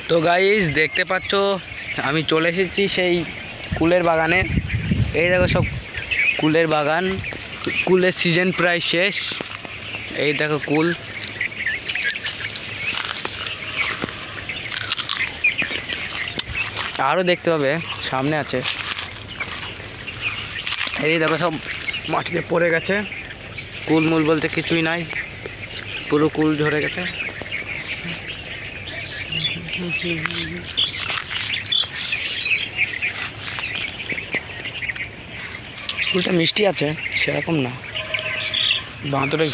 তো গাইস দেখতে পাচ্ছ আমি চলে এসেছি সেই কুলের বাগানে। এই দেখো সব কুলের বাগান, কুলের সিজন প্রায় শেষ। এই দেখো কুল, আরও দেখতে পাবে সামনে আছে। এই দেখো সব মাটিতে পড়ে গেছে, কুল মুল বলতে কিছুই নাই, পুরো কুল ঝরে গেছে। কুলটা মিষ্টি আছে, সেরকম না, বাঁদরে